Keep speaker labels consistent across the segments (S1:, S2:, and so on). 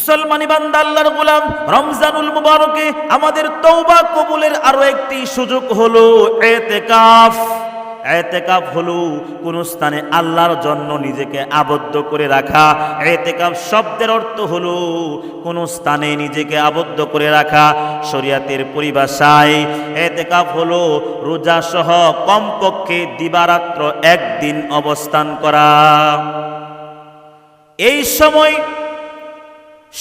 S1: মুসলমানি বান্দা আল্লাহর গোলাম, রমজানুল মুবারকে আমাদের তওবা কবুলের আরো একটি সুযোগ হলো ইতিকাফ। ইতিকাফ হলো কোন স্থানে আল্লাহর জন্য নিজেকে আবদ্ধ করে রাখা। ইতিকাফ শব্দের অর্থ হলো কোন স্থানে নিজেকে আবদ্ধ করে রাখা। শরীয়তের পরিভাষায় ইতিকাফ হলো রোজা সহ কমপক্ষে দিবারাত্র একদিন অবস্থান করা। এই সময়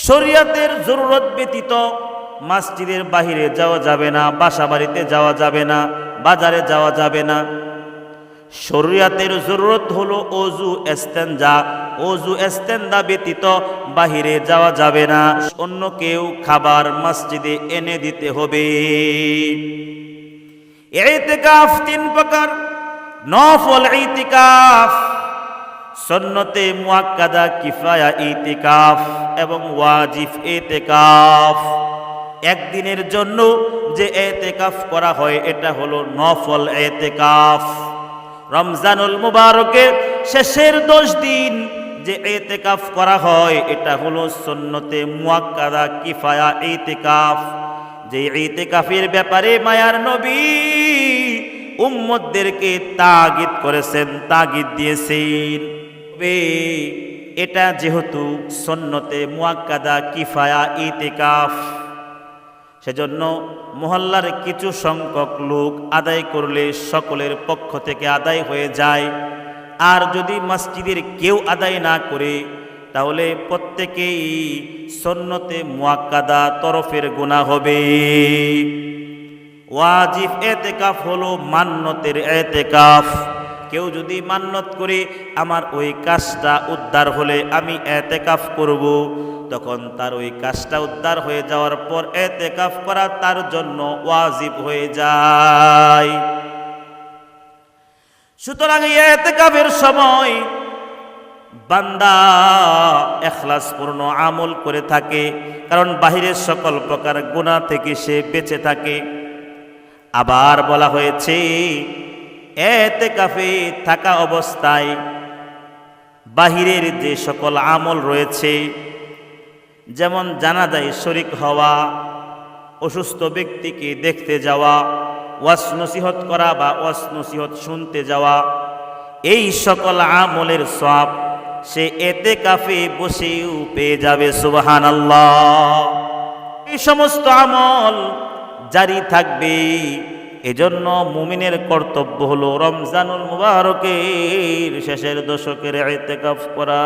S1: শরীয়তের জরুরত ব্যতীত মসজিদের বাহিরে যাওয়া যাবে না, বাসা বাড়িতে যাওয়া যাবে না, বাজারে যাওয়া যাবে না। শরীয়তের জরুরত হলো ওযু ইস্তেনজা, ওযু ইস্তেনজা ব্যতীত বাহিরে যাওয়া যাবে না। অন্য কেউ খাবার মসজিদে এনে দিতে হবে। ইতিকাফ তিন প্রকার: নফল ইতিকাফ, সুন্নতে মুআক্কাদা কিফায়া ইতিকাফ এবং ওয়াজিব ইতিকাফ। একদিনের জন্য যে ইতিকাফ করা হয় এটা হলো নফল ইতিকাফ। রমজানুল মুবারকের শেষের 10 দিন যে ইতিকাফ করা হয় এটা হলো সুন্নতে মুআক্কাদা কিফায়া ইতিকাফ। যে ইতিকাফের ব্যাপারে মায়ার নবী উম্মতদেরকে তাগিদ করেছেন, তাগিদ দিয়েছেন। এটা যেহেতু সুন্নতে মুআক্কাদা কিফায়া ইতিকাফ, সেজন্য মহল্লার কিছু সংখ্যক লোক আদায় করলে সকলের পক্ষ থেকে আদায় হয়ে যায়। আর যদি মসজিদের কেউ আদায় না করে তাহলে প্রত্যেকেই সুন্নতে মুআক্কাদা তরফের গুনাহ হবে। ওয়াজিব ইতিকাফ হলো মান্নতের ইতিকাফ। কেউ যদি মান্নত করে আমার ওই কাজটা উদ্ধার হলে আমি ইতিকাফ করব, তখন তার ওই কাজটা উদ্ধার হয়ে যাওয়ার পর ইতিকাফ করা তার জন্য ওয়াজিব হয়ে যায়। সুতরাং ইতিকাফের সময় বান্দা ইখলাসপূর্ণ আমল করে থাকে, কারণ বাহিরের সকল প্রকার গুনাহ থেকে সে বেঁচে থাকে। আবার বলা হয়েছে ইতিকাফে থাকা অবস্থায় বাহিরের যে সকল আমল রয়েছে, যেমন জানাজায় শরীক হওয়া, অসুস্থ ব্যক্তিকে দেখতে যাওয়া, ওয়াজ নসিহত করা বা ওয়াজ নসিহত শুনতে যাওয়া, এই সকল আমলের সওয়াব সে ইতিকাফে বসেও পেয়ে যাবে। সুবহানাল্লাহ। এই সমস্ত আমল জারি থাকবে। এজন্য মুমিনের কর্তব্য হলো রমজানুল মুবারকের শেষের দশকের ইতিকাফ করা।